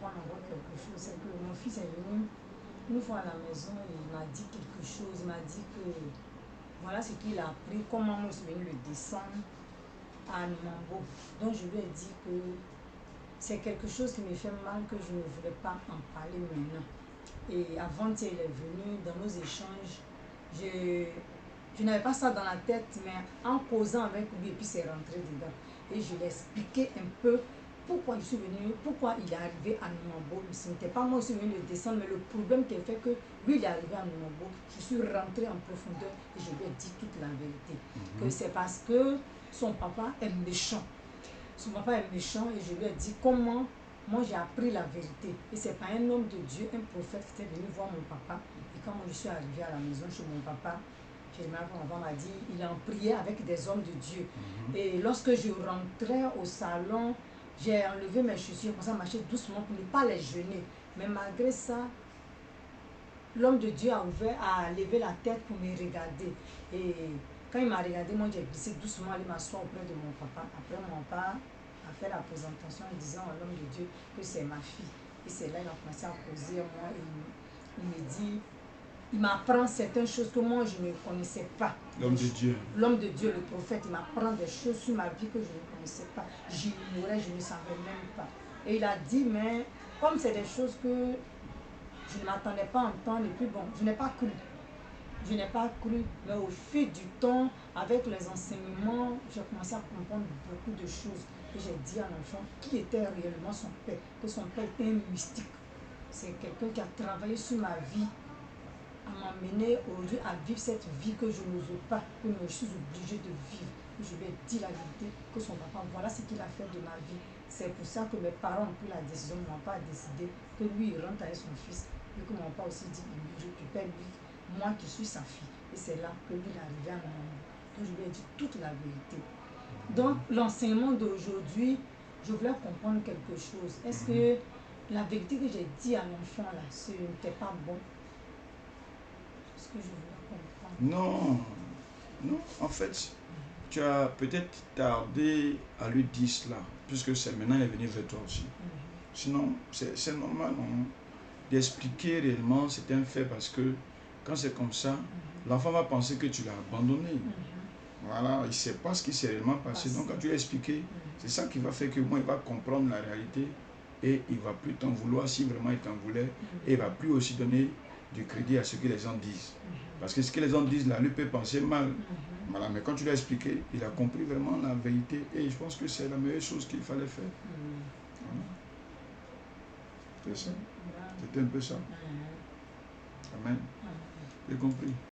comprendre encore quelque chose. C'est que mon fils est venu une fois à la maison et il m'a dit quelque chose. Il m'a dit que voilà ce qu'il a appris, comment moi je suis venu le descendre à Numambo. Donc je lui ai dit que c'est quelque chose qui me fait mal, que je ne voulais pas en parler maintenant. Et avant-hier, il est venu dans nos échanges. Je n'avais pas ça dans la tête, mais en causant avec lui, et puis c'est rentré dedans. Et je lui ai expliqué un peu pourquoi je suis venu, pourquoi il est arrivé à Numambo. Ce n'était pas moi qui suis venu le descendre, mais le problème qui a fait que lui, il est arrivé à Numambo. Je suis rentrée en profondeur et je lui ai dit toute la vérité. Que c'est parce que son papa est méchant. Son papa est méchant et je lui ai dit comment moi j'ai appris la vérité. Et c'est pas un homme de Dieu, un prophète qui était venu voir mon papa. Et quand moi je suis arrivée à la maison chez mon papa, mon papa m'a dit, il en priait avec des hommes de Dieu. Et lorsque je rentrais au salon, j'ai enlevé mes chaussures, pour ça marcher doucement pour ne pas les jeûner. Mais malgré ça, l'homme de Dieu a levé la tête pour me regarder. Et quand il m'a regardé, moi j'ai glissé doucement, aller m'asseoir auprès de mon papa. Après, mon papa a fait la présentation en disant à l'homme de Dieu que c'est ma fille. Et c'est là qu'il a commencé à causer moi. Et il me dit, il m'apprend certaines choses que moi je ne connaissais pas. L'homme de Dieu. L'homme de Dieu, le prophète, il m'apprend des choses sur ma vie que je ne connaissais pas. J'ignorais, je ne savais même pas. Et il a dit, mais comme c'est des choses que je ne m'attendais pas à entendre, et puis bon, je n'ai pas cru. Je n'ai pas cru, mais au fil du temps, avec les enseignements, j'ai commencé à comprendre beaucoup de choses. Et j'ai dit à l'enfant qui était réellement son père, que son père était un mystique. C'est quelqu'un qui a travaillé sur ma vie, à m'amener à vivre cette vie que je n'ose pas, que je suis obligée de vivre. Et je lui ai dit la vérité, que son papa, voilà ce qu'il a fait de ma vie. C'est pour ça que mes parents ont pris la décision, mon papa a décidé que lui, il rentre avec son fils. Et que mon papa aussi dit, je récupère lui, moi qui suis sa fille. Et c'est là que lui, il est arrivé à mon moment. Donc je lui ai dit toute la vérité. Donc l'enseignement d'aujourd'hui, je voulais comprendre quelque chose. Est-ce que la vérité que j'ai dit à l'enfant là, ce n'était pas bon? Ce que je voulais comprendre. Non, non, en fait, tu as peut-être tardé à lui dire cela, puisque c'est maintenant il est venu vers toi aussi. Sinon, c'est normal d'expliquer réellement, c'est un fait, parce que quand c'est comme ça, l'enfant va penser que tu l'as abandonné. Voilà, il ne sait pas ce qui s'est réellement passé. Donc quand tu lui as expliqué, c'est ça qui va faire que moi, il va comprendre la réalité et il ne va plus t'en vouloir si vraiment il t'en voulait, et il ne va plus aussi donner du crédit à ce que les gens disent. Parce que ce que les gens disent là, lui peut penser mal. Voilà, mais quand tu lui as expliqué, il a compris vraiment la vérité et je pense que c'est la meilleure chose qu'il fallait faire. Voilà. C'est ça. C'était un peu ça. Amen. J'ai compris.